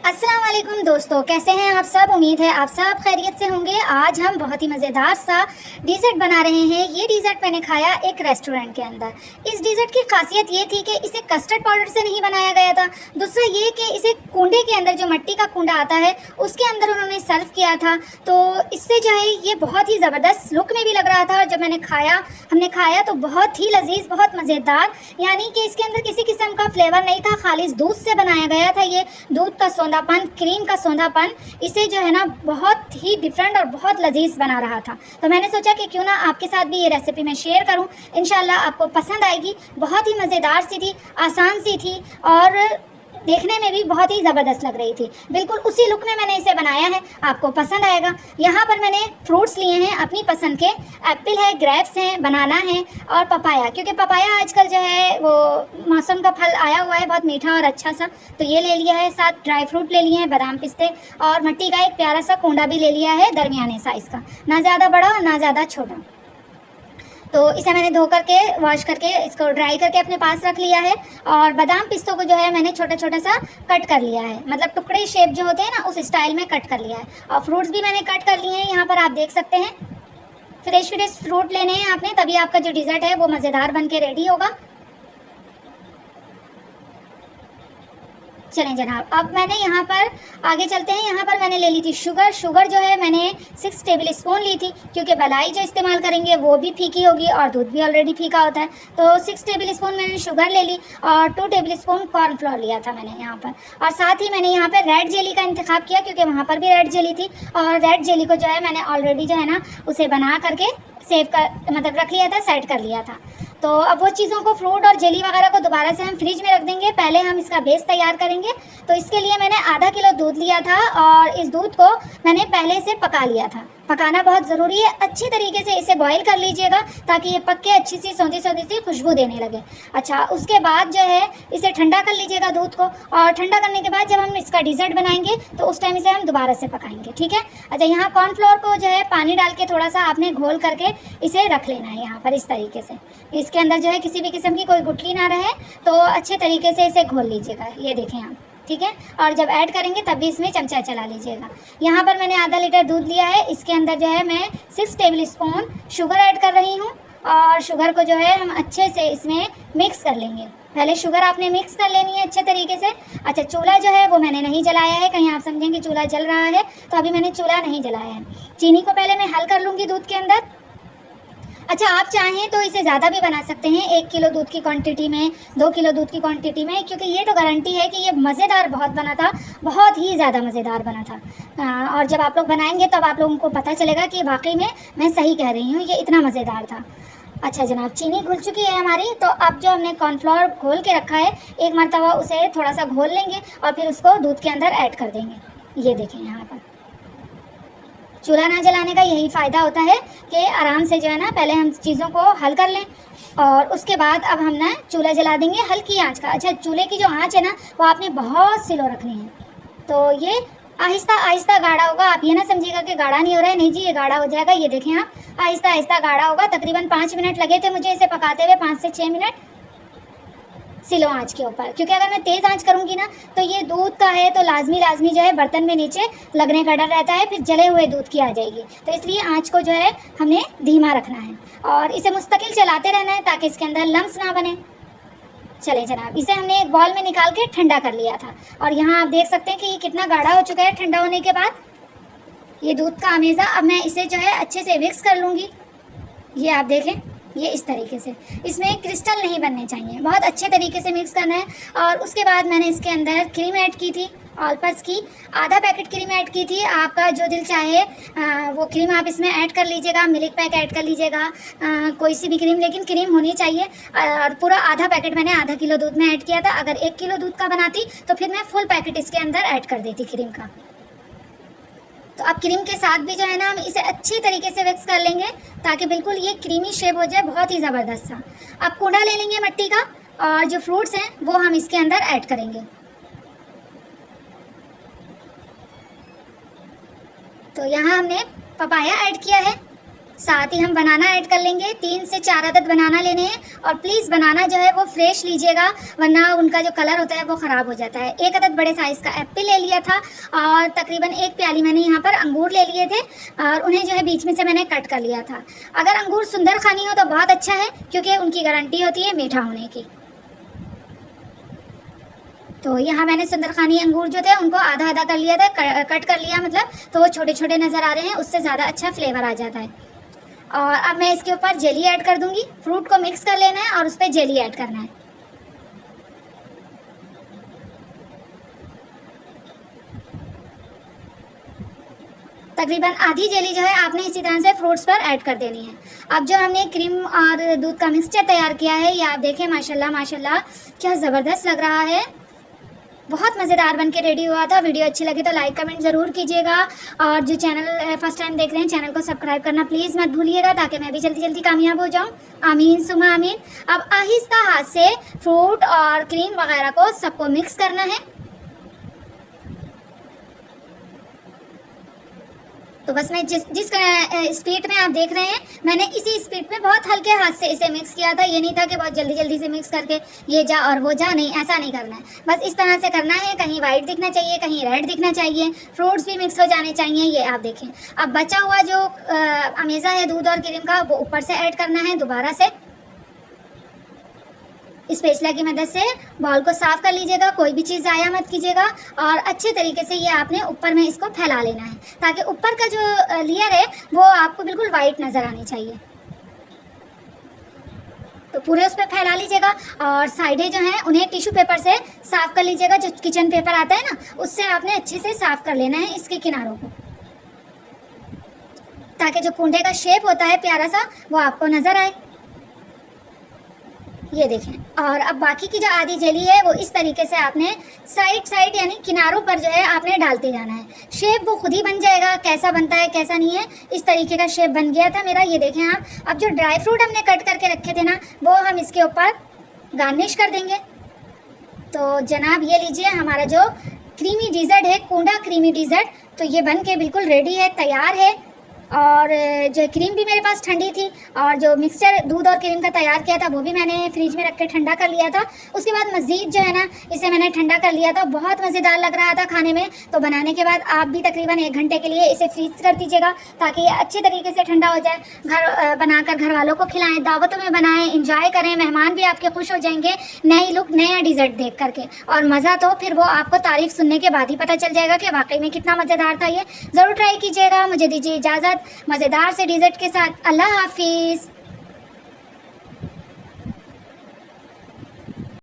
अस्सलाम वालेकुम दोस्तों, कैसे हैं आप सब। उम्मीद है आप सब खैरियत से होंगे। आज हम बहुत ही मज़ेदार सा डिज़र्ट बना रहे हैं। ये डिज़र्ट मैंने खाया एक रेस्टोरेंट के अंदर। इस डिज़र्ट की खासियत ये थी कि इसे कस्टर्ड पाउडर से नहीं बनाया गया था। दूसरा ये कि इसे कूंडे के अंदर, जो मिट्टी का कूंडा आता है, उसके अंदर उन्होंने सर्व किया था। तो इससे जो है ये बहुत ही ज़बरदस्त लुक में भी लग रहा था। और जब हमने खाया तो बहुत ही लजीज, बहुत मज़ेदार। यानी कि इसके अंदर किसी किस्म का फ्लेवर नहीं था, खालिस दूध से बनाया गया था। ये दूध का सौंधापन, क्रीम का सौंधापन इसे जो है ना बहुत ही डिफरेंट और बहुत लजीज बना रहा था। तो मैंने सोचा कि क्यों ना आपके साथ भी ये रेसिपी मैं शेयर करूं। इंशाल्लाह आपको पसंद आएगी। बहुत ही मज़ेदार सी थी, आसान सी थी और देखने में भी बहुत ही ज़बरदस्त लग रही थी। बिल्कुल उसी लुक में मैंने इसे बनाया है, आपको पसंद आएगा। यहाँ पर मैंने फ्रूट्स लिए हैं अपनी पसंद के। एप्पल है, ग्रेप्स हैं, बनाना है और पपाया, क्योंकि पपाया आजकल जो है वो मौसम का फल आया हुआ है, बहुत मीठा और अच्छा सा। तो ये ले लिया है। साथ ड्राई फ्रूट ले लिए हैं, बादाम, पिस्ते और मिट्टी का एक प्यारा सा कूंडा भी ले लिया है, दरमियाने साइज़ का, ना ज़्यादा बड़ा और ना ज़्यादा छोटा। तो इसे मैंने धो करके, वॉश करके, इसको ड्राई करके अपने पास रख लिया है। और बादाम पिस्तों को जो है मैंने छोटा छोटा सा कट कर लिया है, मतलब टुकड़े शेप जो होते हैं ना, उस स्टाइल में कट कर लिया है। और फ्रूट्स भी मैंने कट कर लिए हैं। यहाँ पर आप देख सकते हैं, फ्रेश फ्रेश फ्रूट लेने हैं आपने, तभी आपका जो डिज़र्ट है वो मज़ेदार बन के रेडी होगा। चलें जनाब, अब मैंने यहाँ पर आगे चलते हैं। यहाँ पर मैंने ले ली थी शुगर जो है मैंने 6 टेबल स्पून ली थी, क्योंकि मलाई जो इस्तेमाल करेंगे वो भी फीकी होगी और दूध भी ऑलरेडी फीका होता है। तो 6 टेबल स्पून मैंने शुगर ले ली और 2 टेबल स्पून कॉर्नफ्लोर लिया था मैंने यहाँ पर। और साथ ही मैंने यहाँ पर रेड जेली का इंतखाब किया, क्योंकि वहाँ पर भी रेड जेली थी। और रेड जेली को जो है मैंने ऑलरेडी जो है ना उसे बना करके सेव कर, मतलब रख लिया था, सेट कर लिया था। तो अब वो चीज़ों को, फ्रूट और जेली वगैरह को दोबारा से हम फ्रिज में रख देंगे। पहले हम इसका बेस तैयार करेंगे। तो इसके लिए मैंने आधा किलो दूध लिया था और इस दूध को मैंने पहले से पका लिया था। पकाना बहुत ज़रूरी है। अच्छी तरीके से इसे बॉईल कर लीजिएगा ताकि ये पक के अच्छी सी सौंधी सौंधी सी खुशबू देने लगे। अच्छा, उसके बाद जो है इसे ठंडा कर लीजिएगा दूध को। और ठंडा करने के बाद जब हम इसका डिज़र्ट बनाएंगे तो उस टाइम इसे हम दोबारा से पकाएंगे, ठीक है। अच्छा, यहाँ कॉर्नफ्लोर को जो है पानी डाल के थोड़ा सा आपने घोल करके इसे रख लेना है यहाँ पर इस तरीके से। इसके अंदर जो है किसी भी किस्म की कोई गुठली ना रहे, तो अच्छे तरीके से इसे घोल लीजिएगा। ये देखें आप, ठीक है। और जब ऐड करेंगे तब भी इसमें चमचा चला लीजिएगा। यहाँ पर मैंने आधा लीटर दूध लिया है। इसके अंदर जो है मैं 6 टेबल स्पून शुगर ऐड कर रही हूँ। और शुगर को जो है हम अच्छे से इसमें मिक्स कर लेंगे। पहले शुगर आपने मिक्स कर लेनी है अच्छे तरीके से। अच्छा, चूल्हा जो है वो मैंने नहीं जलाया है। कहीं आप समझेंगे चूल्हा जल रहा है, तो अभी मैंने चूल्हा नहीं जलाया है। चीनी को पहले मैं हल कर लूँगी दूध के अंदर। अच्छा, आप चाहें तो इसे ज़्यादा भी बना सकते हैं, 1 किलो दूध की क्वांटिटी में, 2 किलो दूध की क्वांटिटी में, क्योंकि ये तो गारंटी है कि ये मज़ेदार बहुत बना था, बहुत ही ज़्यादा मज़ेदार बना था। और जब आप लोग बनाएंगे तब आप लोगों को पता चलेगा कि वाकई में मैं सही कह रही हूँ, ये इतना मज़ेदार था। अच्छा जनाब, चीनी घुल चुकी है हमारी। तो अब जो हमने कॉर्नफ्लोर घोल के रखा है, एक मरतबा उसे थोड़ा सा घोल लेंगे और फिर उसको दूध के अंदर ऐड कर देंगे। ये देखें, यहाँ पर चूल्हा ना जलाने का यही फ़ायदा होता है कि आराम से जो है ना पहले हम चीज़ों को हल कर लें और उसके बाद अब हम ना चूल्हा जला देंगे हल्की आंच का। अच्छा, चूल्हे की जो आंच है ना वो आपने बहुत स्लो रखनी है। तो ये आहिस्ता आहिस्ता गाढ़ा होगा। आप ये ना समझिएगा कि गाढ़ा नहीं हो रहा है, नहीं जी, ये गाढ़ा हो जाएगा। ये देखें आप, आहिस्ता आहिस्ता गाढ़ा होगा। तकरीबन 5 मिनट लगे थे मुझे इसे पकाते हुए, 5 से 6 मिनट स्लो आंच के ऊपर, क्योंकि अगर मैं तेज़ आंच करूँगी ना तो ये दूध का है तो लाजमी जो है बर्तन में नीचे लगने का डर रहता है, फिर जले हुए दूध की आ जाएगी। तो इसलिए आंच को जो है हमने धीमा रखना है और इसे मुस्तकिल चलाते रहना है ताकि इसके अंदर लम्स ना बने। चले जनाब, इसे हमने एक बॉल में निकाल के ठंडा कर लिया था और यहाँ आप देख सकते हैं कि ये कितना गाढ़ा हो चुका है ठंडा होने के बाद, ये दूध का अमेज़ा। अब मैं इसे जो है अच्छे से मिक्स कर लूँगी। ये आप देखें, ये इस तरीके से, इसमें क्रिस्टल नहीं बनने चाहिए, बहुत अच्छे तरीके से मिक्स करना है। और उसके बाद मैंने इसके अंदर क्रीम ऐड की थी, ऑलपस की आधा पैकेट क्रीम ऐड की थी। आपका जो दिल चाहे वो क्रीम आप इसमें ऐड कर लीजिएगा, मिल्क पैक ऐड कर लीजिएगा, कोई सी भी क्रीम, लेकिन क्रीम होनी चाहिए। और पूरा आधा पैकेट मैंने आधा किलो दूध में ऐड किया था। अगर 1 किलो दूध का बनाती तो फिर मैं फुल पैकेट इसके अंदर ऐड कर देती क्रीम का। तो अब क्रीम के साथ भी जो है ना हम इसे अच्छी तरीके से मिक्स कर लेंगे ताकि बिल्कुल ये क्रीमी शेप हो जाए, बहुत ही ज़बरदस्त सा। अब कूड़ा ले लेंगे मिट्टी का और जो फ्रूट्स हैं वो हम इसके अंदर ऐड करेंगे। तो यहाँ हमने पपाया ऐड किया है, साथ ही हम बनाना ऐड कर लेंगे। 3 से 4 अदद बनाना लेने हैं और प्लीज़ बनाना जो है वो फ्रेश लीजिएगा, वरना उनका जो कलर होता है वो ख़राब हो जाता है। 1 अदद बड़े साइज़ का एप्पल ले लिया था और तकरीबन 1 प्याली मैंने यहाँ पर अंगूर ले लिए थे और उन्हें जो है बीच में से मैंने कट कर लिया था। अगर अंगूर सुंदर खानी हो तो बहुत अच्छा है, क्योंकि उनकी गारंटी होती है मीठा होने की। तो यहाँ मैंने सुंदरखानी अंगूर जो थे उनको आधा आधा कर लिया था, कट कर लिया मतलब, तो वो छोटे छोटे नज़र आ रहे हैं, उससे ज़्यादा अच्छा फ्लेवर आ जाता है। और अब मैं इसके ऊपर जेली ऐड कर दूंगी। फ्रूट को मिक्स कर लेना है और उस पर जेली ऐड करना है। तकरीबन आधी जेली जो है आपने इसी तरह से फ्रूट्स पर ऐड कर देनी है। अब जो हमने क्रीम और दूध का मिक्सचर तैयार किया है, ये आप देखें माशाल्लाह माशाल्लाह क्या ज़बरदस्त लग रहा है, बहुत मज़ेदार बन के रेडी हुआ था। वीडियो अच्छी लगी तो लाइक कमेंट ज़रूर कीजिएगा और जो चैनल फर्स्ट टाइम देख रहे हैं चैनल को सब्सक्राइब करना प्लीज़ मत भूलिएगा, ताकि मैं भी जल्दी जल्दी कामयाब हो जाऊं। आमीन सुमा आमीन। अब आहिस्ता हाथ से फ्रूट और क्रीम वगैरह को सबको मिक्स करना है। तो बस मैं जिस स्पीड में आप देख रहे हैं, मैंने इसी स्पीड में बहुत हल्के हाथ से इसे मिक्स किया था। ये नहीं था कि बहुत जल्दी जल्दी से मिक्स करके ये जा और वो जा, नहीं, ऐसा नहीं करना है। बस इस तरह से करना है, कहीं वाइट दिखना चाहिए, कहीं रेड दिखना चाहिए, फ्रूट्स भी मिक्स हो जाने चाहिए। ये आप देखें। अब बचा हुआ जो अमेज़ा है दूध और क्रीम का, वो ऊपर से ऐड करना है दोबारा से। स्पैचुला की मदद से बॉल को साफ कर लीजिएगा, कोई भी चीज़ ज़ाया मत कीजिएगा और अच्छे तरीके से ये आपने ऊपर में इसको फैला लेना है, ताकि ऊपर का जो लेयर है वो आपको बिल्कुल वाइट नज़र आनी चाहिए। तो पूरे उस पर फैला लीजिएगा और साइडें जो हैं उन्हें टिश्यू पेपर से साफ़ कर लीजिएगा। जो किचन पेपर आता है ना, उससे आपने अच्छे से साफ़ कर लेना है इसके किनारों को, ताकि जो कुंडे का शेप होता है प्यारा सा वो आपको नज़र आए। ये देखें। और अब बाकी की जो आधी जेली है वो इस तरीके से आपने साइड यानी किनारों पर जो है आपने डालते जाना है। शेप वो खुद ही बन जाएगा, कैसा बनता है कैसा नहीं है, इस तरीके का शेप बन गया था मेरा। ये देखें आप। अब जो ड्राई फ्रूट हमने कट करके रखे थे ना, वो हम इसके ऊपर गार्निश कर देंगे। तो जनाब ये लीजिए हमारा जो क्रीमी डिज़र्ट है, कूंडा क्रीमी डिज़र्ट, तो ये बन के बिल्कुल रेडी है, तैयार है। और जो क्रीम भी मेरे पास ठंडी थी और जो मिक्सचर दूध और क्रीम का तैयार किया था वो भी मैंने फ्रिज में रख के ठंडा कर लिया था। उसके बाद मज़ीद जो है ना इसे मैंने ठंडा कर लिया था। बहुत मज़ेदार लग रहा था खाने में। तो बनाने के बाद आप भी तकरीबन 1 घंटे के लिए इसे फ्रीज कर दीजिएगा, ताकि ये अच्छे तरीके से ठंडा हो जाए। बनाकर घर वालों को खिलाएँ, दावतों में बनाएँ, इंजॉय करें। मेहमान भी आपके खुश हो जाएंगे नई लुक, नया डिज़र्ट देख करके। और मज़ा तो फिर वो आपको तारीफ़ सुनने के बाद ही पता चल जाएगा कि वाकई में कितना मज़ेदार था ये। ज़रूर ट्राई कीजिएगा। मुझे दीजिए इजाज़त मज़ेदार से डिज़र्ट के साथ। अल्लाह हाफिज़।